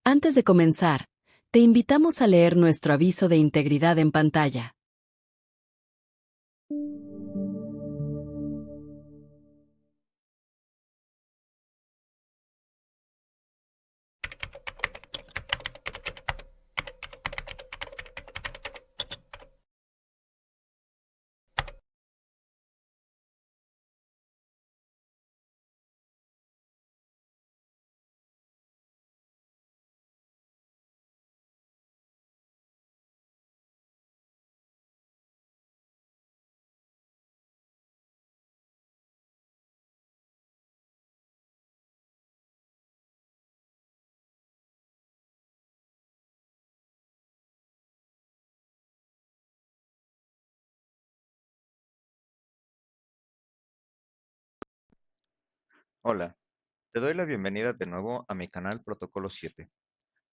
Antes de comenzar, te invitamos a leer nuestro aviso de integridad en pantalla. Hola, te doy la bienvenida de nuevo a mi canal Protocolo 7.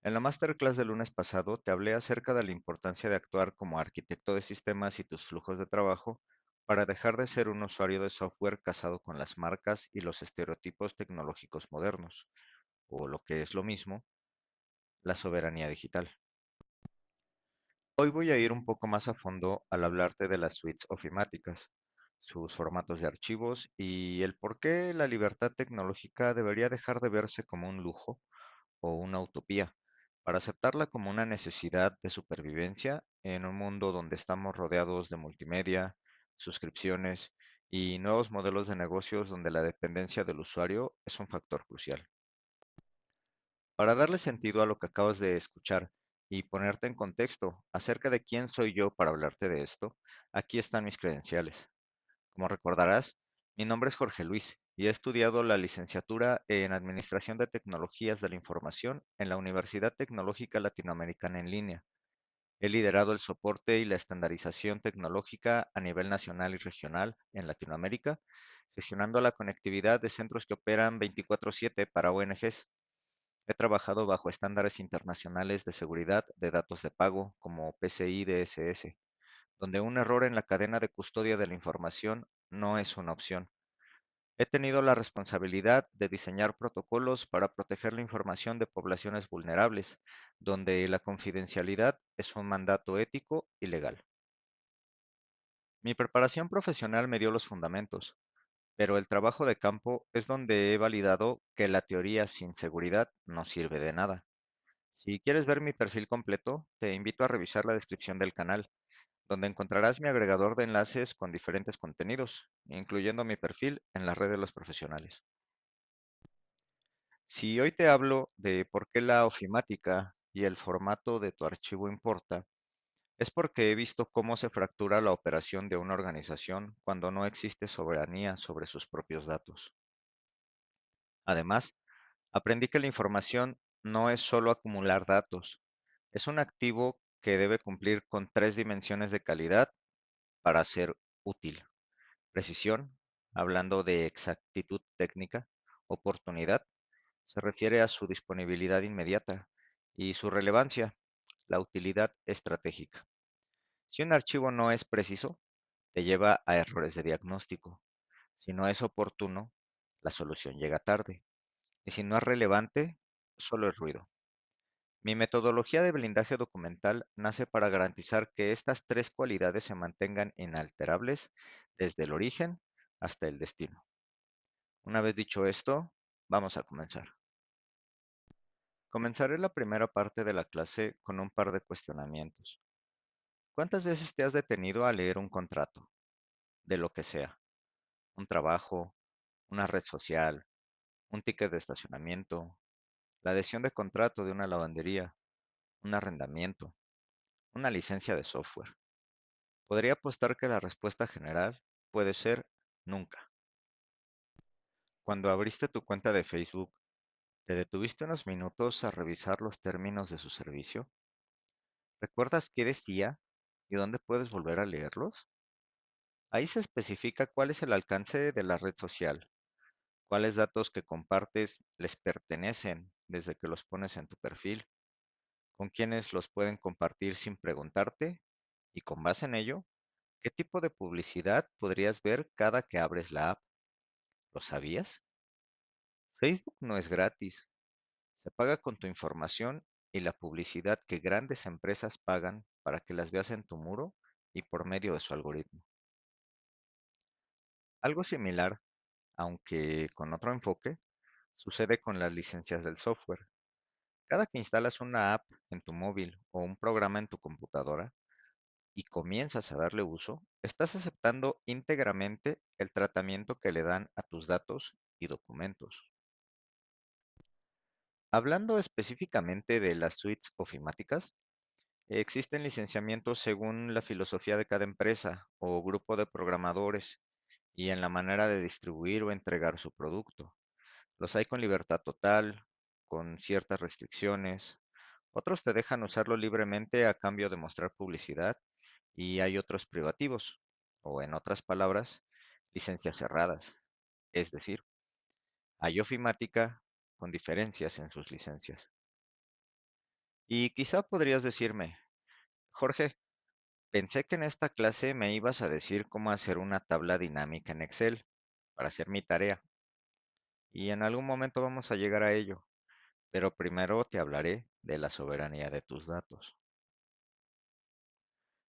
En la masterclass del lunes pasado te hablé acerca de la importancia de actuar como arquitecto de sistemas y tus flujos de trabajo para dejar de ser un usuario de software casado con las marcas y los estereotipos tecnológicos modernos, o lo que es lo mismo, la soberanía digital. Hoy voy a ir un poco más a fondo al hablarte de las suites ofimáticas, sus formatos de archivos y el por qué la libertad tecnológica debería dejar de verse como un lujo o una utopía, para aceptarla como una necesidad de supervivencia en un mundo donde estamos rodeados de multimedia, suscripciones y nuevos modelos de negocios donde la dependencia del usuario es un factor crucial. Para darle sentido a lo que acabas de escuchar y ponerte en contexto acerca de quién soy yo para hablarte de esto, aquí están mis credenciales. Como recordarás, mi nombre es Jorge Luis y he estudiado la licenciatura en Administración de Tecnologías de la Información en la Universidad Tecnológica Latinoamericana en línea. He liderado el soporte y la estandarización tecnológica a nivel nacional y regional en Latinoamérica, gestionando la conectividad de centros que operan 24/7 para ONGs. He trabajado bajo estándares internacionales de seguridad de datos de pago como PCI DSS, donde un error en la cadena de custodia de la información no es una opción. He tenido la responsabilidad de diseñar protocolos para proteger la información de poblaciones vulnerables, donde la confidencialidad es un mandato ético y legal. Mi preparación profesional me dio los fundamentos, pero el trabajo de campo es donde he validado que la teoría sin seguridad no sirve de nada. Si quieres ver mi perfil completo, te invito a revisar la descripción del canal, donde encontrarás mi agregador de enlaces con diferentes contenidos, incluyendo mi perfil en la red de los profesionales. Si hoy te hablo de por qué la ofimática y el formato de tu archivo importa, es porque he visto cómo se fractura la operación de una organización cuando no existe soberanía sobre sus propios datos. Además, aprendí que la información no es solo acumular datos, es un activo que debe cumplir con tres dimensiones de calidad para ser útil. Precisión, hablando de exactitud técnica; oportunidad, se refiere a su disponibilidad inmediata; y su relevancia, la utilidad estratégica. Si un archivo no es preciso, te lleva a errores de diagnóstico. Si no es oportuno, la solución llega tarde. Y si no es relevante, solo es ruido. Mi metodología de blindaje documental nace para garantizar que estas tres cualidades se mantengan inalterables desde el origen hasta el destino. Una vez dicho esto, vamos a comenzar. Comenzaré la primera parte de la clase con un par de cuestionamientos. ¿Cuántas veces te has detenido a leer un contrato, de lo que sea? Un trabajo, una red social, un ticket de estacionamiento, la adhesión de contrato de una lavandería, un arrendamiento, una licencia de software. Podría apostar que la respuesta general puede ser nunca. Cuando abriste tu cuenta de Facebook, ¿te detuviste unos minutos a revisar los términos de su servicio? ¿Recuerdas qué decía y dónde puedes volver a leerlos? Ahí se especifica cuál es el alcance de la red social, cuáles datos que compartes les pertenecen desde que los pones en tu perfil, con quiénes los pueden compartir sin preguntarte y con base en ello, qué tipo de publicidad podrías ver cada que abres la app. ¿Lo sabías? Facebook no es gratis. Se paga con tu información y la publicidad que grandes empresas pagan para que las veas en tu muro y por medio de su algoritmo. Algo similar, aunque con otro enfoque, sucede con las licencias del software. Cada que instalas una app en tu móvil o un programa en tu computadora y comienzas a darle uso, estás aceptando íntegramente el tratamiento que le dan a tus datos y documentos. Hablando específicamente de las suites ofimáticas, existen licenciamientos según la filosofía de cada empresa o grupo de programadores y en la manera de distribuir o entregar su producto. Los hay con libertad total, con ciertas restricciones. Otros te dejan usarlo libremente a cambio de mostrar publicidad y hay otros privativos, o en otras palabras, licencias cerradas. Es decir, hay ofimática con diferencias en sus licencias. Y quizá podrías decirme, Jorge, pensé que en esta clase me ibas a decir cómo hacer una tabla dinámica en Excel para hacer mi tarea, y en algún momento vamos a llegar a ello, pero primero te hablaré de la soberanía de tus datos.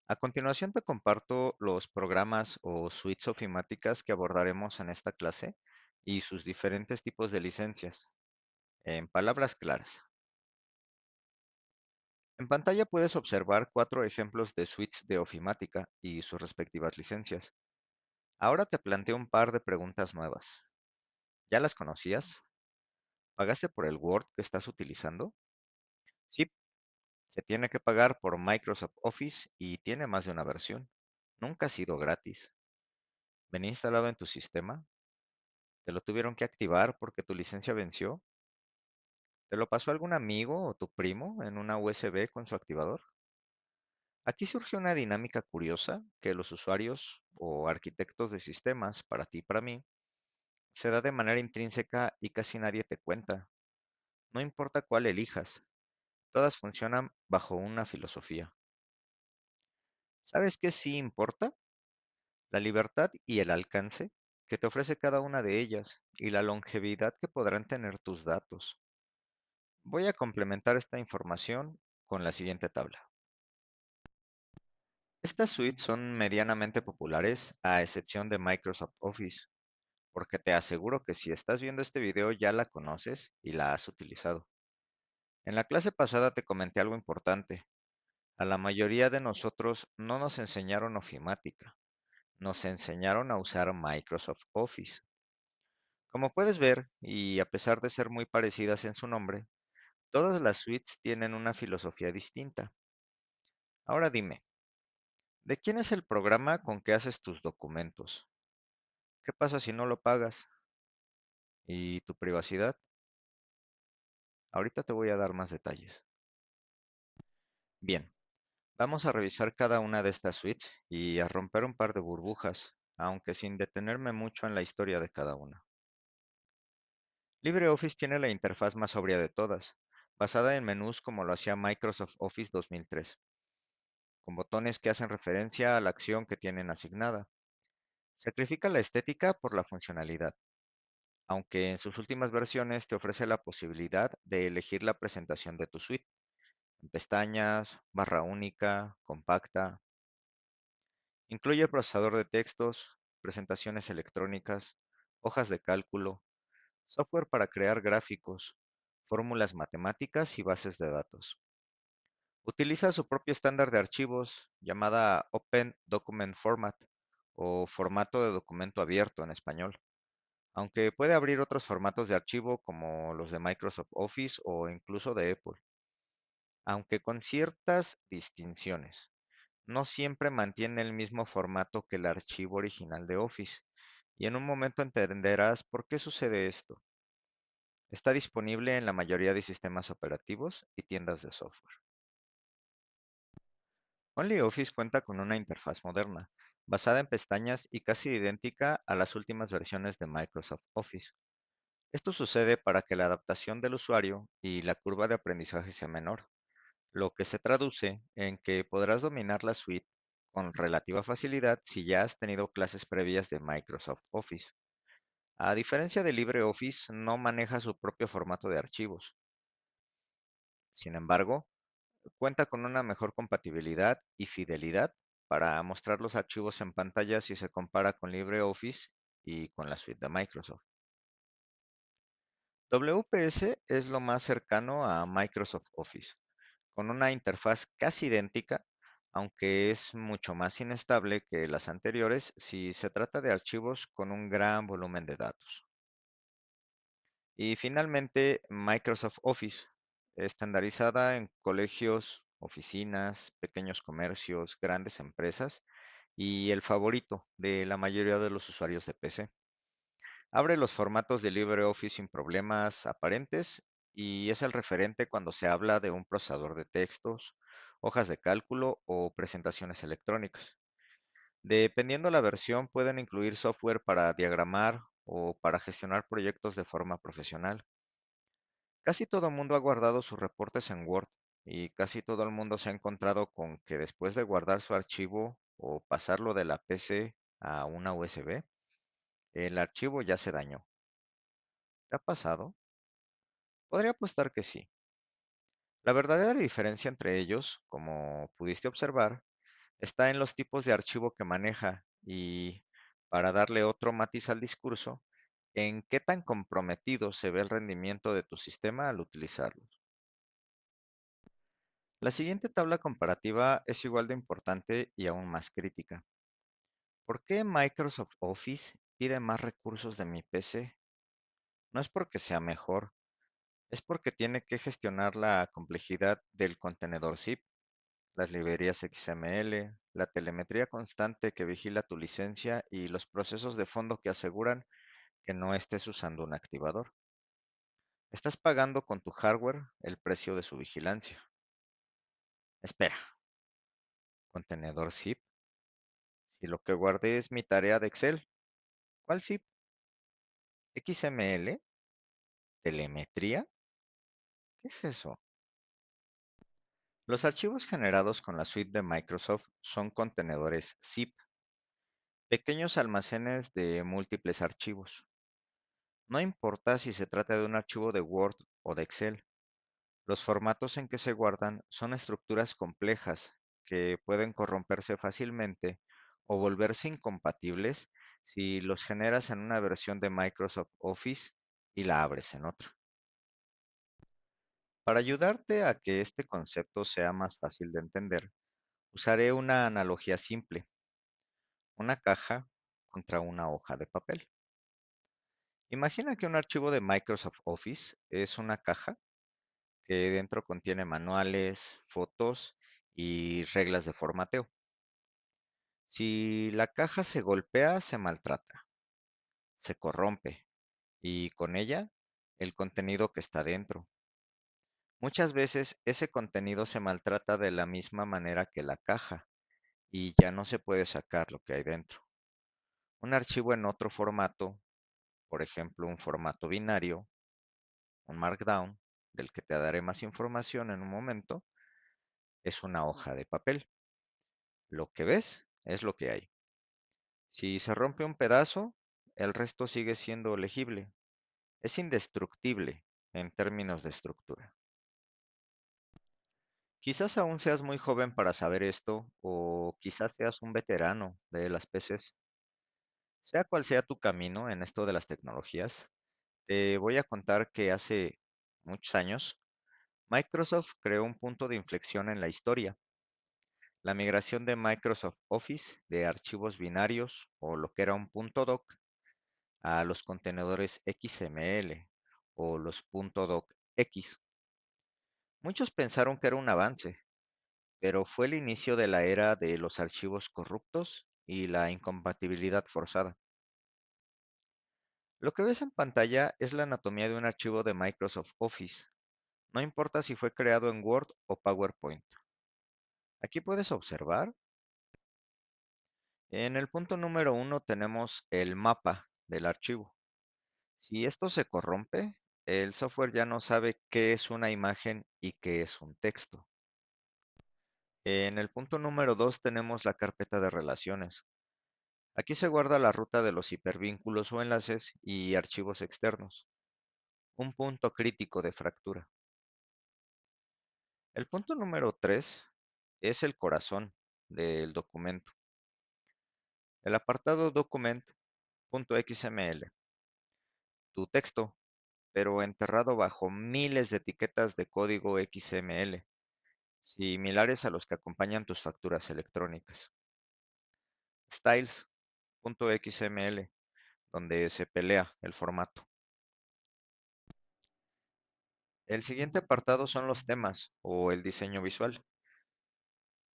A continuación te comparto los programas o suites ofimáticas que abordaremos en esta clase y sus diferentes tipos de licencias. En palabras claras. En pantalla puedes observar 4 ejemplos de suites de ofimática y sus respectivas licencias. Ahora te planteo un par de preguntas nuevas. ¿Ya las conocías? ¿Pagaste por el Word que estás utilizando? Sí, se tiene que pagar por Microsoft Office y tiene más de una versión. Nunca ha sido gratis. ¿Venía instalado en tu sistema? ¿Te lo tuvieron que activar porque tu licencia venció? ¿Te lo pasó algún amigo o tu primo en una USB con su activador? Aquí surge una dinámica curiosa que los usuarios o arquitectos de sistemas, para ti y para mí, se da de manera intrínseca y casi nadie te cuenta. No importa cuál elijas, todas funcionan bajo una filosofía. ¿Sabes qué sí importa? La libertad y el alcance que te ofrece cada una de ellas y la longevidad que podrán tener tus datos. Voy a complementar esta información con la siguiente tabla. Estas suites son medianamente populares a excepción de Microsoft Office, porque te aseguro que si estás viendo este video ya la conoces y la has utilizado. En la clase pasada te comenté algo importante. A la mayoría de nosotros no nos enseñaron ofimática, nos enseñaron a usar Microsoft Office. Como puedes ver, y a pesar de ser muy parecidas en su nombre, todas las suites tienen una filosofía distinta. Ahora dime, ¿de quién es el programa con que haces tus documentos? ¿Qué pasa si no lo pagas? ¿Y tu privacidad? Ahorita te voy a dar más detalles. Bien, vamos a revisar cada una de estas suites y a romper un par de burbujas, aunque sin detenerme mucho en la historia de cada una. LibreOffice tiene la interfaz más sobria de todas, basada en menús como lo hacía Microsoft Office 2003, con botones que hacen referencia a la acción que tienen asignada. Sacrifica la estética por la funcionalidad, aunque en sus últimas versiones te ofrece la posibilidad de elegir la presentación de tu suite, en pestañas, barra única, compacta. Incluye procesador de textos, presentaciones electrónicas, hojas de cálculo, software para crear gráficos, fórmulas matemáticas y bases de datos. Utiliza su propio estándar de archivos llamada Open Document Format o formato de documento abierto en español, aunque puede abrir otros formatos de archivo como los de Microsoft Office o incluso de Apple, aunque con ciertas distinciones. No siempre mantiene el mismo formato que el archivo original de Office, y en un momento entenderás por qué sucede esto. Está disponible en la mayoría de sistemas operativos y tiendas de software. OnlyOffice cuenta con una interfaz moderna, basada en pestañas y casi idéntica a las últimas versiones de Microsoft Office. Esto sucede para que la adaptación del usuario y la curva de aprendizaje sea menor, lo que se traduce en que podrás dominar la suite con relativa facilidad si ya has tenido clases previas de Microsoft Office. A diferencia de LibreOffice, no maneja su propio formato de archivos. Sin embargo, cuenta con una mejor compatibilidad y fidelidad para mostrar los archivos en pantalla si se compara con LibreOffice y con la suite de Microsoft. WPS es lo más cercano a Microsoft Office, con una interfaz casi idéntica, aunque es mucho más inestable que las anteriores si se trata de archivos con un gran volumen de datos. Y finalmente, Microsoft Office, estandarizada en colegios, oficinas, pequeños comercios, grandes empresas y el favorito de la mayoría de los usuarios de PC. Abre los formatos de LibreOffice sin problemas aparentes y es el referente cuando se habla de un procesador de textos, hojas de cálculo o presentaciones electrónicas. Dependiendo la versión, pueden incluir software para diagramar o para gestionar proyectos de forma profesional. Casi todo el mundo ha guardado sus reportes en Word y casi todo el mundo se ha encontrado con que después de guardar su archivo o pasarlo de la PC a una USB, el archivo ya se dañó. ¿Te ha pasado? Podría apostar que sí. La verdadera diferencia entre ellos, como pudiste observar, está en los tipos de archivo que maneja y, para darle otro matiz al discurso, en qué tan comprometido se ve el rendimiento de tu sistema al utilizarlos. La siguiente tabla comparativa es igual de importante y aún más crítica. ¿Por qué Microsoft Office pide más recursos de mi PC? No es porque sea mejor, es porque tiene que gestionar la complejidad del contenedor zip, las librerías XML, la telemetría constante que vigila tu licencia y los procesos de fondo que aseguran que no estés usando un activador. Estás pagando con tu hardware el precio de su vigilancia. Espera, ¿contenedor zip? Si lo que guardé es mi tarea de Excel, ¿cuál zip? ¿XML? ¿Telemetría? ¿Qué es eso? Los archivos generados con la suite de Microsoft son contenedores zip, pequeños almacenes de múltiples archivos. No importa si se trata de un archivo de Word o de Excel, los formatos en que se guardan son estructuras complejas que pueden corromperse fácilmente o volverse incompatibles si los generas en una versión de Microsoft Office y la abres en otra. Para ayudarte a que este concepto sea más fácil de entender, usaré una analogía simple, una caja contra una hoja de papel. Imagina que un archivo de Microsoft Office es una caja que dentro contiene manuales, fotos y reglas de formateo. Si la caja se golpea, se maltrata, se corrompe y con ella el contenido que está dentro. Muchas veces ese contenido se maltrata de la misma manera que la caja y ya no se puede sacar lo que hay dentro. Un archivo en otro formato, por ejemplo un formato binario, un Markdown, del que te daré más información en un momento, es una hoja de papel. Lo que ves es lo que hay. Si se rompe un pedazo, el resto sigue siendo legible. Es indestructible en términos de estructura. Quizás aún seas muy joven para saber esto, o quizás seas un veterano de las PCs. Sea cual sea tu camino en esto de las tecnologías, te voy a contar que hace muchos años Microsoft creó un punto de inflexión en la historia, la migración de Microsoft Office de archivos binarios o lo que era un punto doc a los contenedores XML o los .docx. Muchos pensaron que era un avance, pero fue el inicio de la era de los archivos corruptos y la incompatibilidad forzada. Lo que ves en pantalla es la anatomía de un archivo de Microsoft Office. No importa si fue creado en Word o PowerPoint. Aquí puedes observar. En el punto número 1 tenemos el mapa del archivo. Si esto se corrompe, el software ya no sabe qué es una imagen y qué es un texto. En el punto número 2 tenemos la carpeta de relaciones. Aquí se guarda la ruta de los hipervínculos o enlaces y archivos externos. Un punto crítico de fractura. El punto número 3 es el corazón del documento. El apartado document.xml, tu texto, pero enterrado bajo miles de etiquetas de código XML, similares a los que acompañan tus facturas electrónicas. Styles.xml, donde se pelea el formato. El siguiente apartado son los temas o el diseño visual.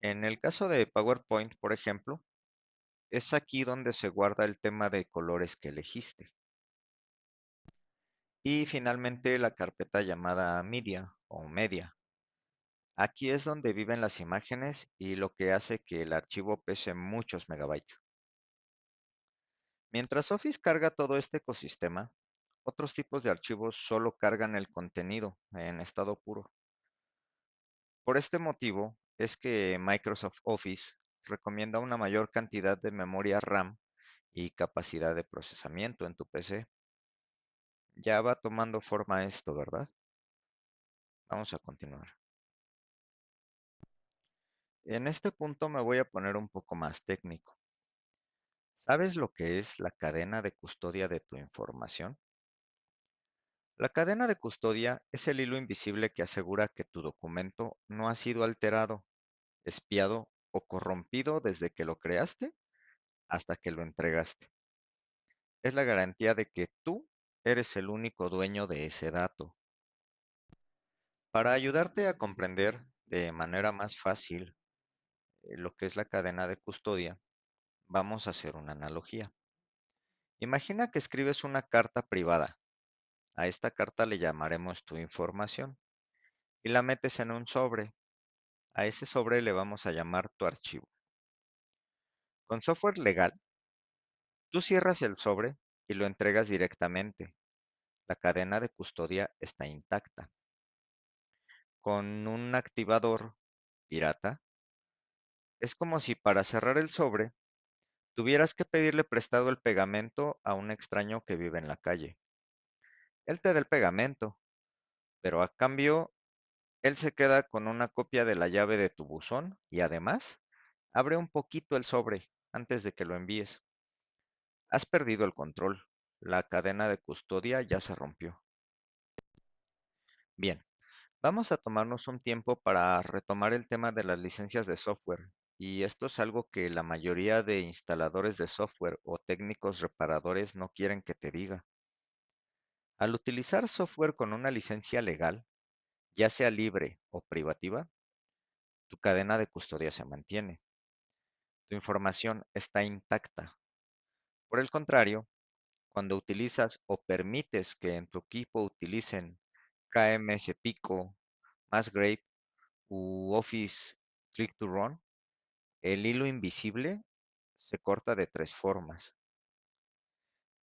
En el caso de PowerPoint, por ejemplo, es aquí donde se guarda el tema de colores que elegiste. Y finalmente la carpeta llamada Media o Media. Aquí es donde viven las imágenes y lo que hace que el archivo pese muchos megabytes. Mientras Office carga todo este ecosistema, otros tipos de archivos solo cargan el contenido en estado puro. Por este motivo es que Microsoft Office recomienda una mayor cantidad de memoria RAM y capacidad de procesamiento en tu PC. Ya va tomando forma esto, ¿verdad? Vamos a continuar. En este punto me voy a poner un poco más técnico. ¿Sabes lo que es la cadena de custodia de tu información? La cadena de custodia es el hilo invisible que asegura que tu documento no ha sido alterado, espiado o corrompido desde que lo creaste hasta que lo entregaste. Es la garantía de que tú eres el único dueño de ese dato. Para ayudarte a comprender de manera más fácil lo que es la cadena de custodia, vamos a hacer una analogía. Imagina que escribes una carta privada. A esta carta le llamaremos tu información y la metes en un sobre. A ese sobre le vamos a llamar tu archivo. Con software legal, tú cierras el sobre y lo entregas directamente. La cadena de custodia está intacta. Con un activador pirata, es como si para cerrar el sobre tuvieras que pedirle prestado el pegamento a un extraño que vive en la calle. Él te da el pegamento, pero a cambio, él se queda con una copia de la llave de tu buzón y además abre un poquito el sobre antes de que lo envíes. Has perdido el control. La cadena de custodia ya se rompió. Bien, vamos a tomarnos un tiempo para retomar el tema de las licencias de software. Y esto es algo que la mayoría de instaladores de software o técnicos reparadores no quieren que te diga. Al utilizar software con una licencia legal, ya sea libre o privativa, tu cadena de custodia se mantiene. Tu información está intacta. Por el contrario, cuando utilizas o permites que en tu equipo utilicen KMS Pico, Massgrave u Office Click to Run, el hilo invisible se corta de tres formas.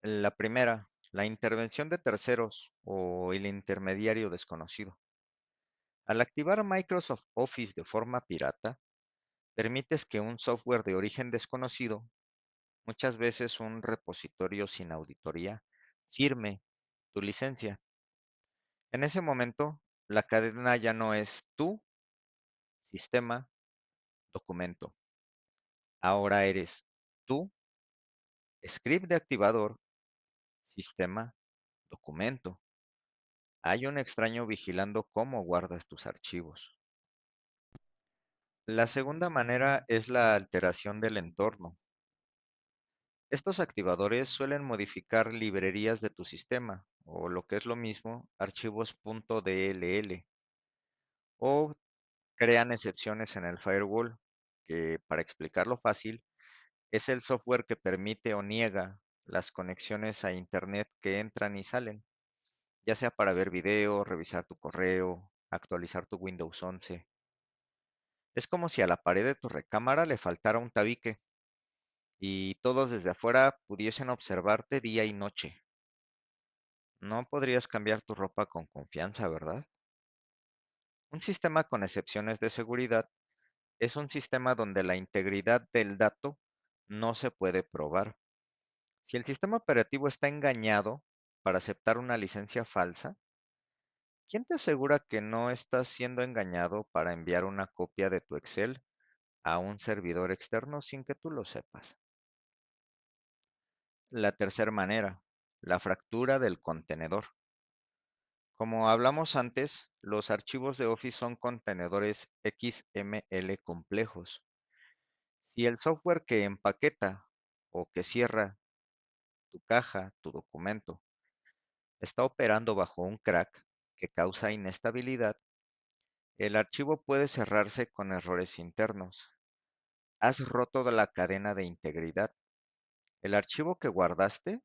La primera, la intervención de terceros o el intermediario desconocido. Al activar Microsoft Office de forma pirata, permites que un software de origen desconocido, muchas veces un repositorio sin auditoría, firme tu licencia. En ese momento, la cadena ya no es tu sistema, documento. Ahora eres tú, script de activador, sistema, documento. Hay un extraño vigilando cómo guardas tus archivos. La segunda manera es la alteración del entorno. Estos activadores suelen modificar librerías de tu sistema, o lo que es lo mismo, archivos .dll, o crean excepciones en el firewall, que para explicarlo fácil, es el software que permite o niega las conexiones a Internet que entran y salen, ya sea para ver video, revisar tu correo, actualizar tu Windows 11. Es como si a la pared de tu recámara le faltara un tabique y todos desde afuera pudiesen observarte día y noche. No podrías cambiar tu ropa con confianza, ¿verdad? Un sistema con excepciones de seguridad es un sistema donde la integridad del dato no se puede probar. Si el sistema operativo está engañado para aceptar una licencia falsa, ¿Quién te asegura que no estás siendo engañado para enviar una copia de tu Excel a un servidor externo sin que tú lo sepas? La tercera manera, la fractura del contenedor. Como hablamos antes, los archivos de Office son contenedores XML complejos. Si el software que empaqueta o que cierra tu caja, tu documento, está operando bajo un crack que causa inestabilidad, el archivo puede cerrarse con errores internos. Has roto la cadena de integridad. El archivo que guardaste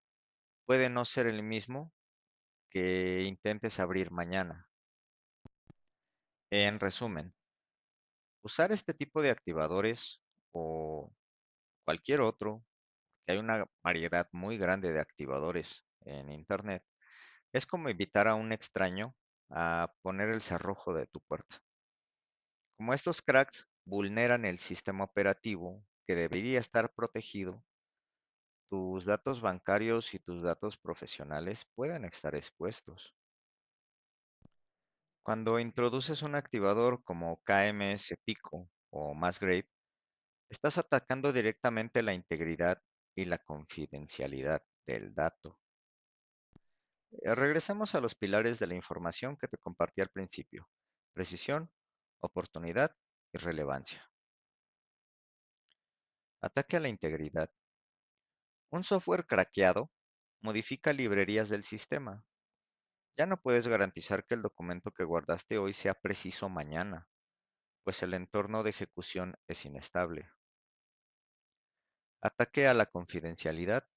puede no ser el mismo que intentes abrir mañana. En resumen, usar este tipo de activadores o cualquier otro, que hay una variedad muy grande de activadores en Internet, es como invitar a un extraño a poner el cerrojo de tu puerta. Como estos cracks vulneran el sistema operativo que debería estar protegido, tus datos bancarios y tus datos profesionales pueden estar expuestos. Cuando introduces un activador como KMS Pico o Masgrave, estás atacando directamente la integridad y la confidencialidad del dato. Regresemos a los pilares de la información que te compartí al principio: precisión, oportunidad y relevancia. Ataque a la integridad. Un software craqueado modifica librerías del sistema. Ya no puedes garantizar que el documento que guardaste hoy sea preciso mañana, pues el entorno de ejecución es inestable. Ataque a la confidencialidad.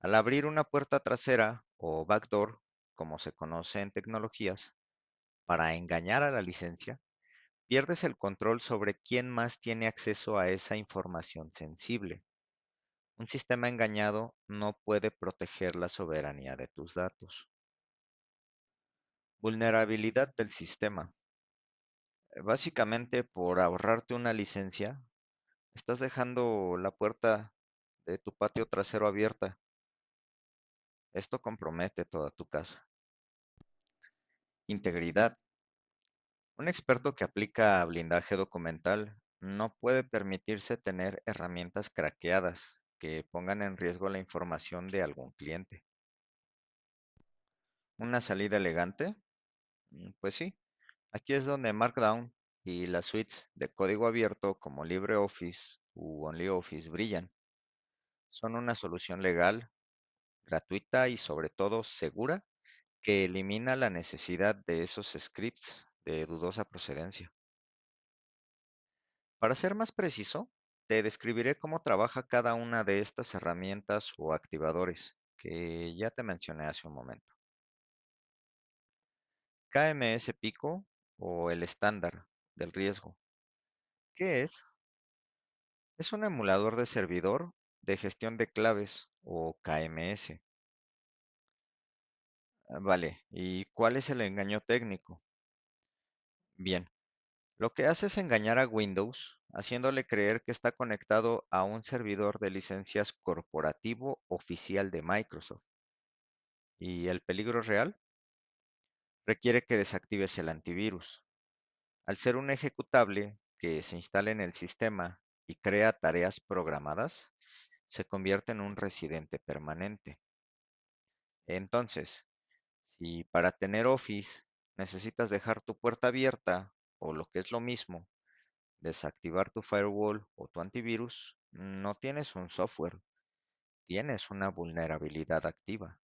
Al abrir una puerta trasera o backdoor, como se conoce en tecnologías, para engañar a la licencia, pierdes el control sobre quién más tiene acceso a esa información sensible. Un sistema engañado no puede proteger la soberanía de tus datos. Vulnerabilidad del sistema. Básicamente, por ahorrarte una licencia, estás dejando la puerta de tu patio trasero abierta. Esto compromete toda tu casa. Integridad. Un experto que aplica blindaje documental no puede permitirse tener herramientas craqueadas que pongan en riesgo la información de algún cliente. ¿Una salida elegante? Pues sí, aquí es donde Markdown y las suites de código abierto como LibreOffice u OnlyOffice brillan. Son una solución legal, gratuita y sobre todo segura que elimina la necesidad de esos scripts de dudosa procedencia. Para ser más preciso, te describiré cómo trabaja cada una de estas herramientas o activadores que ya te mencioné hace un momento. KMS Pico o el estándar del riesgo. ¿Qué es? Es un emulador de servidor de gestión de claves o KMS. Vale, ¿y cuál es el engaño técnico? Bien, lo que hace es engañar a Windows, haciéndole creer que está conectado a un servidor de licencias corporativo oficial de Microsoft. ¿Y el peligro real? Requiere que desactives el antivirus. Al ser un ejecutable que se instala en el sistema y crea tareas programadas, se convierte en un residente permanente. Entonces, si para tener Office necesitas dejar tu puerta abierta, o lo que es lo mismo, desactivar tu firewall o tu antivirus, no tienes un software, tienes una vulnerabilidad activa.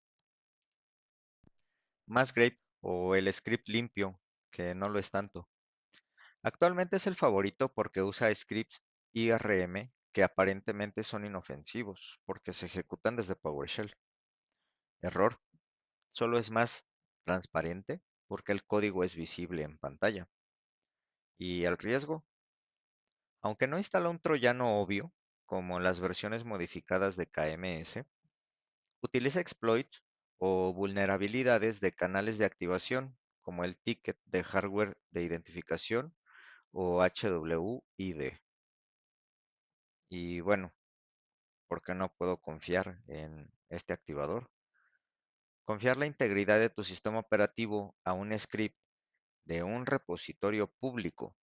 Masgrave o el script limpio, que no lo es tanto. Actualmente es el favorito porque usa scripts IRM que aparentemente son inofensivos porque se ejecutan desde PowerShell. Error, solo es más transparente porque el código es visible en pantalla. Y el riesgo, aunque no instala un troyano obvio, como las versiones modificadas de KMS, utiliza exploits o vulnerabilidades de canales de activación, como el ticket de hardware de identificación o HWID. Y bueno, ¿por qué no puedo confiar en este activador? Confiar la integridad de tu sistema operativo a un script de un repositorio público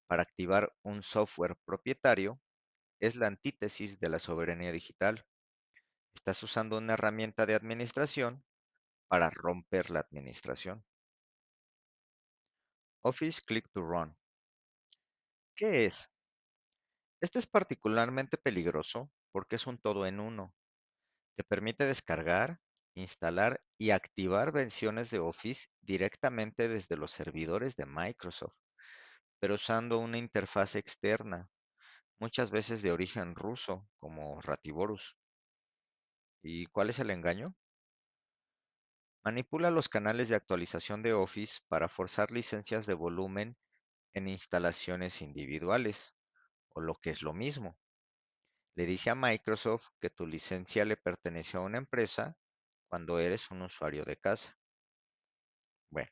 para activar un software propietario es la antítesis de la soberanía digital. Estás usando una herramienta de administración para romper la administración. Office Click to Run. ¿Qué es? Este es particularmente peligroso porque es un todo en uno. Te permite descargar, instalar y activar versiones de Office directamente desde los servidores de Microsoft, pero usando una interfaz externa, muchas veces de origen ruso, como Ratiborus. ¿Y cuál es el engaño? Manipula los canales de actualización de Office para forzar licencias de volumen en instalaciones individuales, o lo que es lo mismo. Le dice a Microsoft que tu licencia le pertenece a una empresa cuando eres un usuario de casa. Bueno,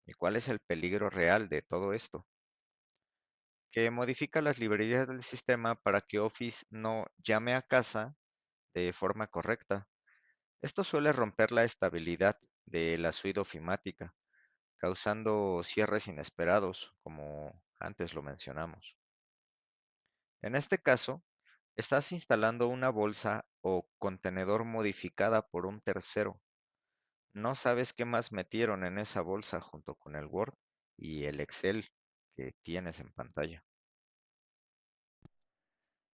¿y cuál es el peligro real de todo esto? Que modifica las librerías del sistema para que Office no llame a casa de forma correcta. Esto suele romper la estabilidad de la suite ofimática, causando cierres inesperados, como antes lo mencionamos. En este caso, estás instalando una bolsa o contenedor modificada por un tercero. No sabes qué más metieron en esa bolsa junto con el Word y el Excel que tienes en pantalla.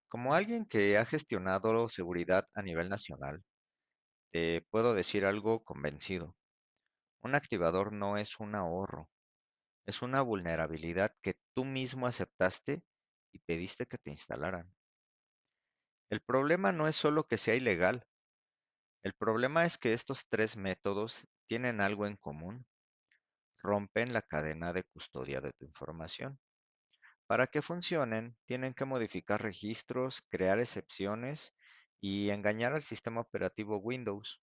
Como alguien que ha gestionado seguridad a nivel nacional, te puedo decir algo convencido. Un activador no es un ahorro, es una vulnerabilidad que tú mismo aceptaste y pediste que te instalaran. El problema no es solo que sea ilegal, el problema es que estos tres métodos tienen algo en común: rompen la cadena de custodia de tu información. Para que funcionen, tienen que modificar registros, crear excepciones y engañar al sistema operativo Windows.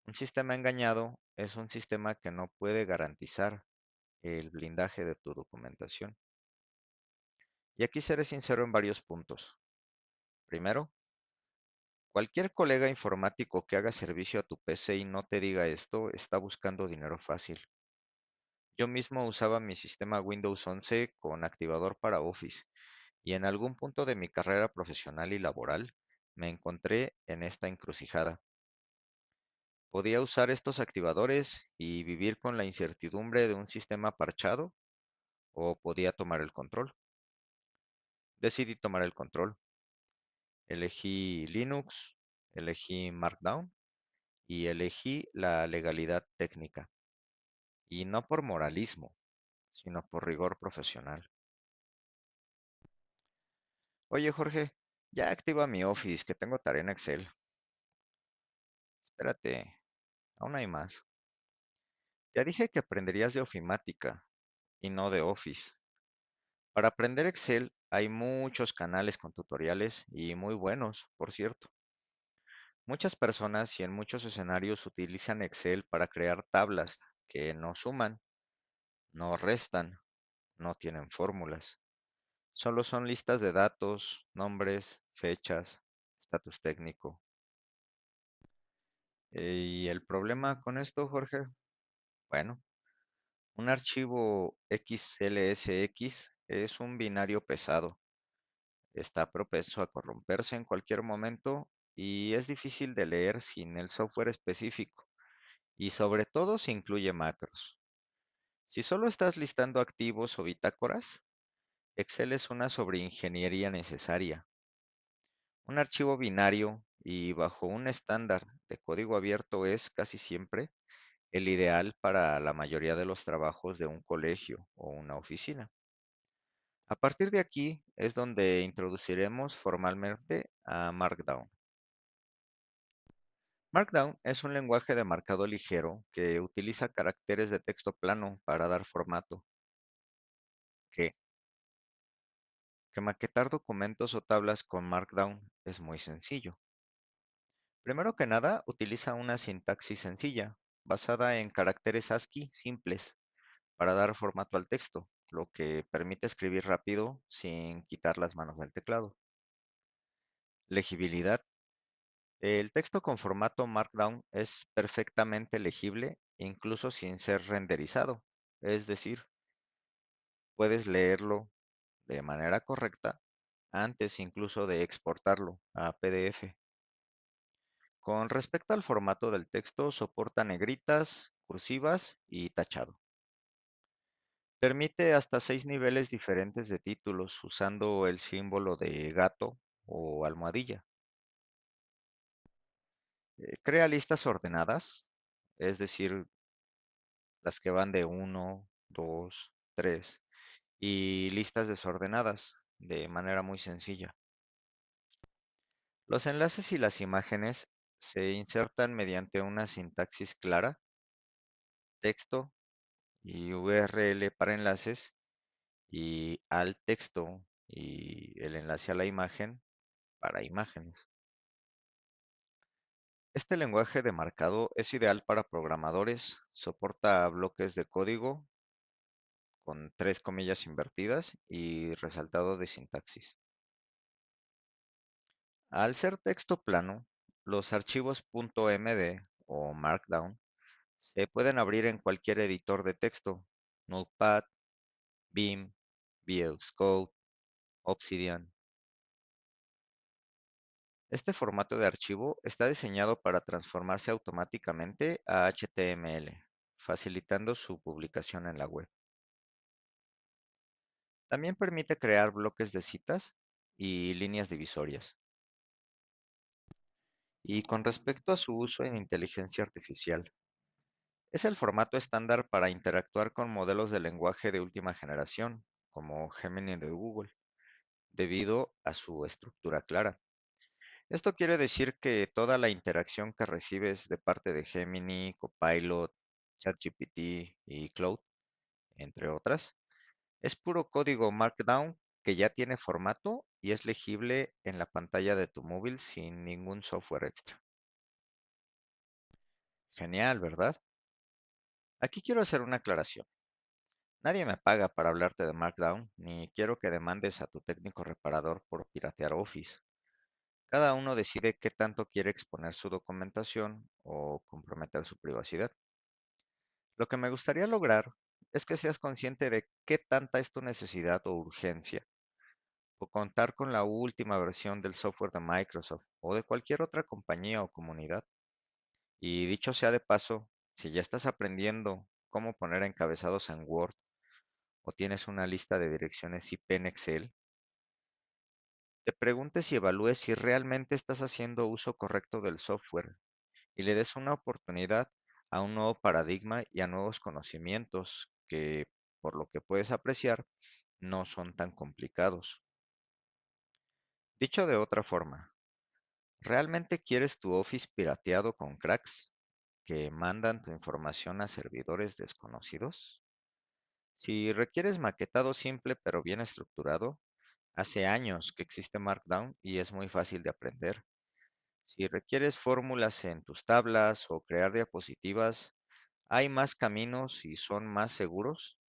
Un sistema engañado es un sistema que no puede garantizar el blindaje de tu documentación. Y aquí seré sincero en varios puntos. Primero, cualquier colega informático que haga servicio a tu PC y no te diga esto está buscando dinero fácil. Yo mismo usaba mi sistema Windows 11 con activador para Office y en algún punto de mi carrera profesional y laboral me encontré en esta encrucijada. Podía usar estos activadores y vivir con la incertidumbre de un sistema parchado o podía tomar el control. Decidí tomar el control. Elegí Linux, elegí Markdown y elegí la legalidad técnica. Y no por moralismo, sino por rigor profesional. Oye, Jorge, ya activa mi Office, que tengo tarea en Excel. Espérate, aún hay más. Ya dije que aprenderías de ofimática y no de Office. Para aprender Excel hay muchos canales con tutoriales y muy buenos, por cierto. Muchas personas y en muchos escenarios utilizan Excel para crear tablas que no suman, no restan, no tienen fórmulas. Solo son listas de datos, nombres, fechas, estatus técnico. ¿Y el problema con esto, Jorge? Bueno, un archivo XLSX es un binario pesado. Está propenso a corromperse en cualquier momento y es difícil de leer sin el software específico. Y sobre todo si incluye macros. Si solo estás listando activos o bitácoras, Excel es una sobreingeniería necesaria. Un archivo binario y bajo un estándar de código abierto es casi siempre el ideal para la mayoría de los trabajos de un colegio o una oficina. A partir de aquí es donde introduciremos formalmente a Markdown. Markdown es un lenguaje de marcado ligero que utiliza caracteres de texto plano para dar formato. ¿Qué? Que maquetar documentos o tablas con Markdown es muy sencillo. Primero que nada, utiliza una sintaxis sencilla, basada en caracteres ASCII simples, para dar formato al texto, lo que permite escribir rápido sin quitar las manos del teclado. Legibilidad. El texto con formato Markdown es perfectamente legible incluso sin ser renderizado. Es decir, puedes leerlo de manera correcta antes incluso de exportarlo a PDF. Con respecto al formato del texto, soporta negritas, cursivas y tachado. Permite hasta 6 niveles diferentes de títulos usando el símbolo de gato o almohadilla. Crea listas ordenadas, es decir, las que van de uno, 2, 3, y listas desordenadas de manera muy sencilla. Los enlaces y las imágenes se insertan mediante una sintaxis clara, texto y URL para enlaces y al texto y el enlace a la imagen para imágenes. Este lenguaje de marcado es ideal para programadores, soporta bloques de código con 3 comillas invertidas y resaltado de sintaxis. Al ser texto plano, los archivos .md o Markdown se pueden abrir en cualquier editor de texto, Notepad, Vim, VS Code, Obsidian. Este formato de archivo está diseñado para transformarse automáticamente a HTML, facilitando su publicación en la web. También permite crear bloques de citas y líneas divisorias. Y con respecto a su uso en inteligencia artificial, es el formato estándar para interactuar con modelos de lenguaje de última generación, como Gemini de Google, debido a su estructura clara. Esto quiere decir que toda la interacción que recibes de parte de Gemini, Copilot, ChatGPT y Cloud, entre otras, es puro código Markdown que ya tiene formato y es legible en la pantalla de tu móvil sin ningún software extra. Genial, ¿verdad? Aquí quiero hacer una aclaración. Nadie me paga para hablarte de Markdown, ni quiero que demandes a tu técnico reparador por piratear Office. Cada uno decide qué tanto quiere exponer su documentación o comprometer su privacidad. Lo que me gustaría lograr es que seas consciente de qué tanta es tu necesidad o urgencia, o contar con la última versión del software de Microsoft o de cualquier otra compañía o comunidad. Y dicho sea de paso, si ya estás aprendiendo cómo poner encabezados en Word o tienes una lista de direcciones IP en Excel, te preguntes y evalúes si realmente estás haciendo uso correcto del software y le des una oportunidad a un nuevo paradigma y a nuevos conocimientos que, por lo que puedes apreciar, no son tan complicados. Dicho de otra forma, ¿realmente quieres tu Office pirateado con cracks que mandan tu información a servidores desconocidos? Si requieres maquetado simple pero bien estructurado, hace años que existe Markdown y es muy fácil de aprender. Si requieres fórmulas en tus tablas o crear diapositivas, hay más caminos y son más seguros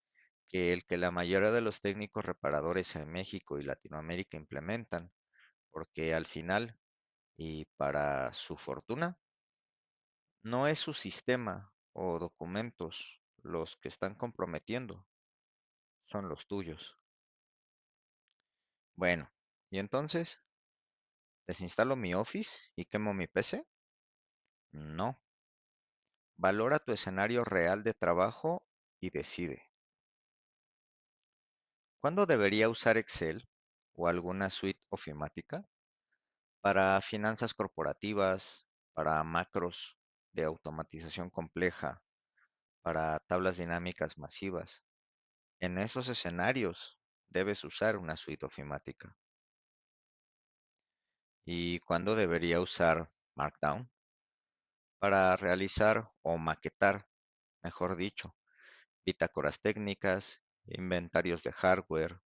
que el que la mayoría de los técnicos reparadores en México y Latinoamérica implementan, porque al final, y para su fortuna, no es su sistema o documentos los que están comprometiendo, son los tuyos. Bueno, ¿y entonces? ¿Desinstalo mi Office y quemo mi PC? No. Valora tu escenario real de trabajo y decide. ¿Cuándo debería usar Excel o alguna suite ofimática? Para finanzas corporativas, para macros de automatización compleja, para tablas dinámicas masivas. En esos escenarios debes usar una suite ofimática. ¿Y cuándo debería usar Markdown? Para realizar o maquetar, mejor dicho, bitácoras técnicas, inventarios de hardware,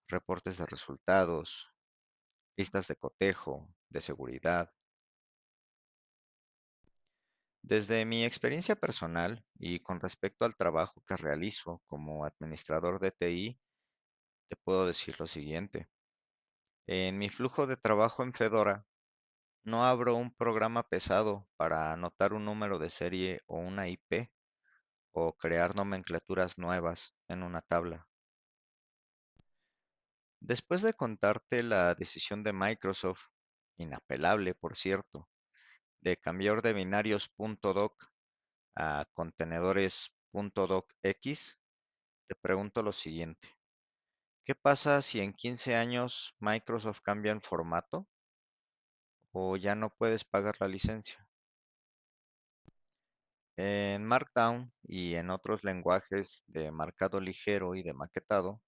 reportes de resultados, listas de cotejo, de seguridad. Desde mi experiencia personal y con respecto al trabajo que realizo como administrador de TI, te puedo decir lo siguiente. En mi flujo de trabajo en Fedora, No abro un programa pesado para anotar un número de serie o una IP o crear nomenclaturas nuevas en una tabla. Después de contarte la decisión de Microsoft, inapelable por cierto, de cambiar de binarios .doc a contenedores .docx, te pregunto lo siguiente. ¿Qué pasa si en 15 años Microsoft cambia el formato o ya no puedes pagar la licencia? En Markdown y en otros lenguajes de marcado ligero y de maquetado,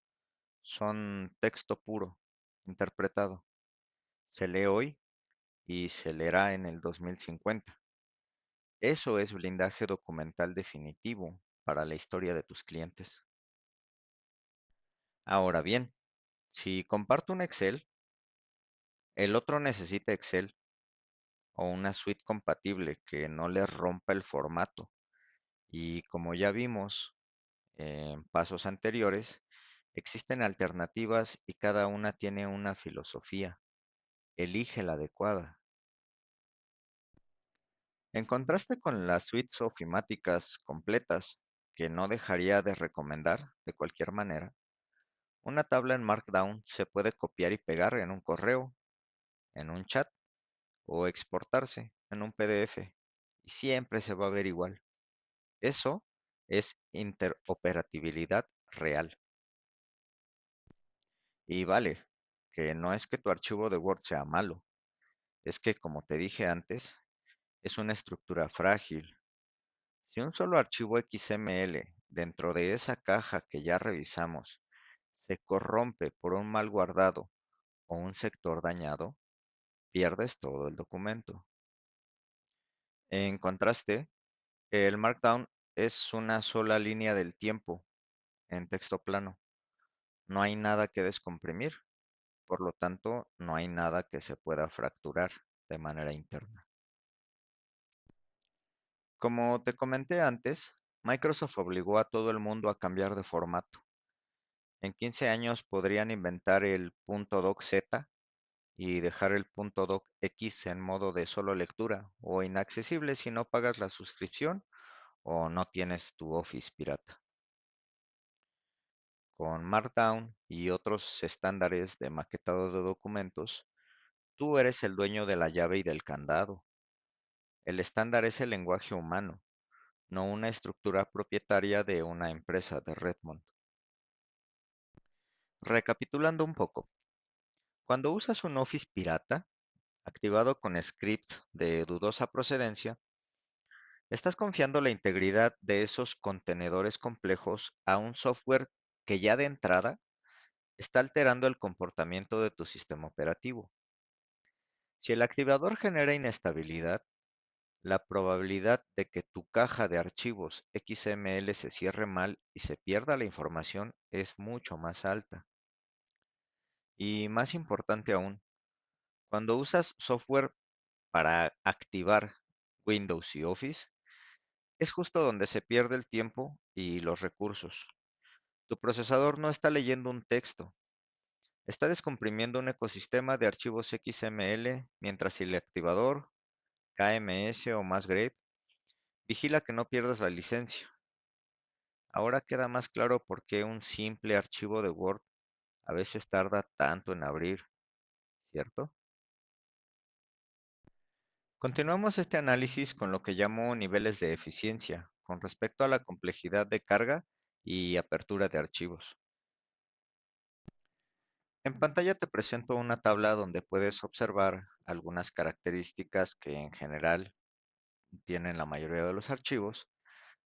son texto puro, interpretado. Se lee hoy y se leerá en el 2050. Eso es blindaje documental definitivo para la historia de tus clientes. Ahora bien, si comparto un Excel, el otro necesita Excel o una suite compatible que no le rompa el formato. Y como ya vimos en pasos anteriores, existen alternativas y cada una tiene una filosofía. Elige la adecuada. En contraste con las suites ofimáticas completas, que no dejaría de recomendar de cualquier manera, una tabla en Markdown se puede copiar y pegar en un correo, en un chat o exportarse en un PDF y siempre se va a ver igual. Eso es interoperabilidad real. Y vale, que no es que tu archivo de Word sea malo, es que como te dije antes, es una estructura frágil. Si un solo archivo XML dentro de esa caja que ya revisamos se corrompe por un mal guardado o un sector dañado, pierdes todo el documento. En contraste, el Markdown es una sola línea del tiempo en texto plano. No hay nada que descomprimir, por lo tanto, no hay nada que se pueda fracturar de manera interna. Como te comenté antes, Microsoft obligó a todo el mundo a cambiar de formato. En 15 años podrían inventar el .docz y dejar el .docx en modo de solo lectura o inaccesible si no pagas la suscripción o no tienes tu Office pirata. Con Markdown y otros estándares de maquetado de documentos, tú eres el dueño de la llave y del candado. El estándar es el lenguaje humano, no una estructura propietaria de una empresa de Redmond. Recapitulando un poco, cuando usas un Office pirata, activado con scripts de dudosa procedencia, estás confiando la integridad de esos contenedores complejos a un software que ya de entrada está alterando el comportamiento de tu sistema operativo. Si el activador genera inestabilidad, la probabilidad de que tu caja de archivos XML se cierre mal y se pierda la información es mucho más alta. Y más importante aún, cuando usas software para activar Windows y Office, es justo donde se pierde el tiempo y los recursos. Tu procesador no está leyendo un texto, está descomprimiendo un ecosistema de archivos XML, mientras el activador, KMS o Masgrave vigila que no pierdas la licencia. Ahora queda más claro por qué un simple archivo de Word a veces tarda tanto en abrir, ¿cierto? Continuamos este análisis con lo que llamo niveles de eficiencia, con respecto a la complejidad de carga y apertura de archivos. En pantalla te presento una tabla donde puedes observar algunas características que en general tienen la mayoría de los archivos,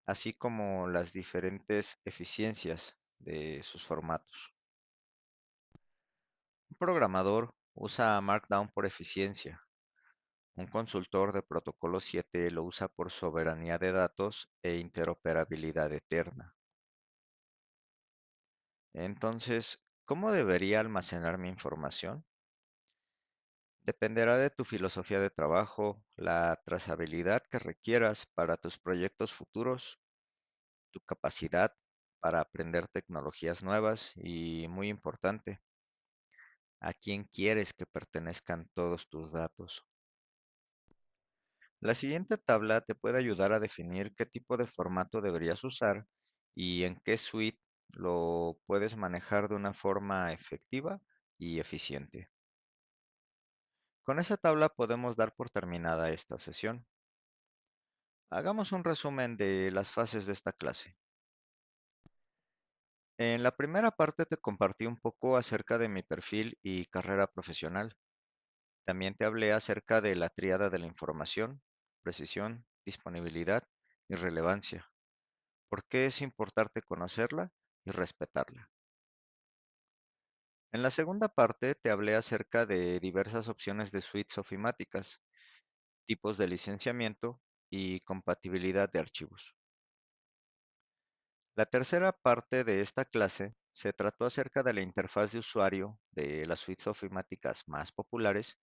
así como las diferentes eficiencias de sus formatos. Un programador usa Markdown por eficiencia. Un consultor de protocolo 7 lo usa por soberanía de datos e interoperabilidad eterna. Entonces, ¿cómo debería almacenar mi información? Dependerá de tu filosofía de trabajo, la trazabilidad que requieras para tus proyectos futuros, tu capacidad para aprender tecnologías nuevas y, muy importante, a quién quieres que pertenezcan todos tus datos. La siguiente tabla te puede ayudar a definir qué tipo de formato deberías usar y en qué suite lo puedes manejar de una forma efectiva y eficiente. Con esa tabla podemos dar por terminada esta sesión. Hagamos un resumen de las fases de esta clase. En la primera parte te compartí un poco acerca de mi perfil y carrera profesional. También te hablé acerca de la tríada de la información, precisión, disponibilidad y relevancia. ¿Por qué es importante conocerla y respetarla? En la segunda parte te hablé acerca de diversas opciones de suites ofimáticas, tipos de licenciamiento y compatibilidad de archivos. La tercera parte de esta clase se trató acerca de la interfaz de usuario de las suites ofimáticas más populares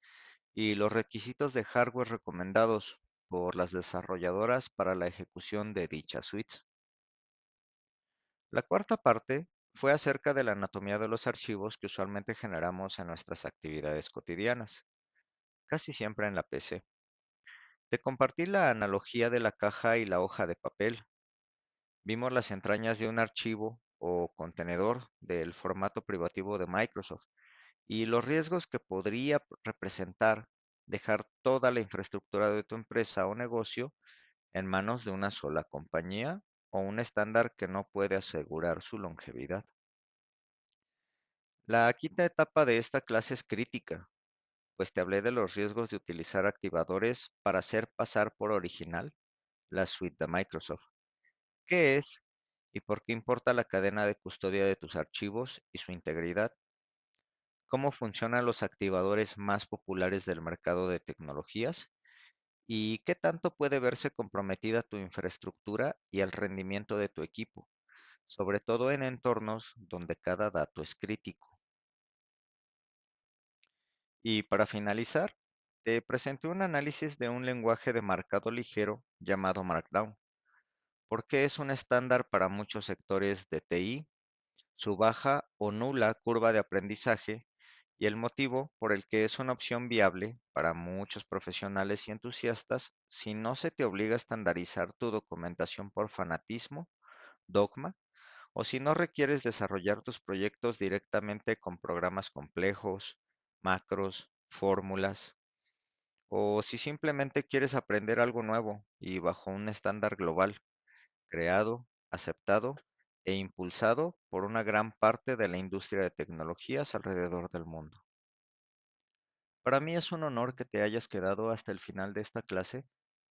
y los requisitos de hardware recomendados por las desarrolladoras para la ejecución de dichas suites. La cuarta parte fue acerca de la anatomía de los archivos que usualmente generamos en nuestras actividades cotidianas, casi siempre en la PC. Te compartí la analogía de la caja y la hoja de papel. Vimos las entrañas de un archivo o contenedor del formato privativo de Microsoft y los riesgos que podría representar dejar toda la infraestructura de tu empresa o negocio en manos de una sola compañía o un estándar que no puede asegurar su longevidad. La quinta etapa de esta clase es crítica, pues te hablé de los riesgos de utilizar activadores para hacer pasar por original la suite de Microsoft. ¿Qué es y por qué importa la cadena de custodia de tus archivos y su integridad? ¿Cómo funcionan los activadores más populares del mercado de tecnologías? ¿Y qué tanto puede verse comprometida tu infraestructura y el rendimiento de tu equipo, sobre todo en entornos donde cada dato es crítico? Y para finalizar, te presenté un análisis de un lenguaje de marcado ligero llamado Markdown, porque es un estándar para muchos sectores de TI, su baja o nula curva de aprendizaje y el motivo por el que es una opción viable para muchos profesionales y entusiastas si no se te obliga a estandarizar tu documentación por fanatismo, dogma, o si no requieres desarrollar tus proyectos directamente con programas complejos, macros, fórmulas, o si simplemente quieres aprender algo nuevo y bajo un estándar global, creado, aceptado e impulsado por una gran parte de la industria de tecnologías alrededor del mundo. Para mí es un honor que te hayas quedado hasta el final de esta clase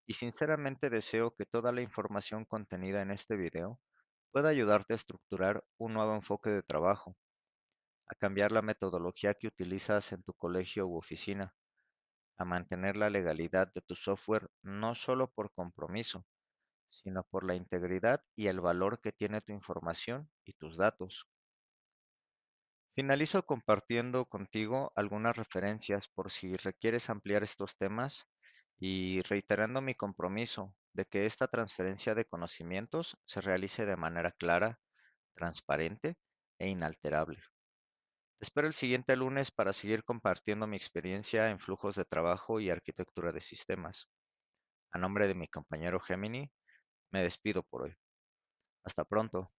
y sinceramente deseo que toda la información contenida en este video pueda ayudarte a estructurar un nuevo enfoque de trabajo, a cambiar la metodología que utilizas en tu colegio u oficina, a mantener la legalidad de tu software no solo por compromiso, sino por la integridad y el valor que tiene tu información y tus datos. Finalizo compartiendo contigo algunas referencias por si requieres ampliar estos temas y reiterando mi compromiso de que esta transferencia de conocimientos se realice de manera clara, transparente e inalterable. Te espero el siguiente lunes para seguir compartiendo mi experiencia en flujos de trabajo y arquitectura de sistemas. A nombre de mi compañero Gemini, me despido por hoy. Hasta pronto.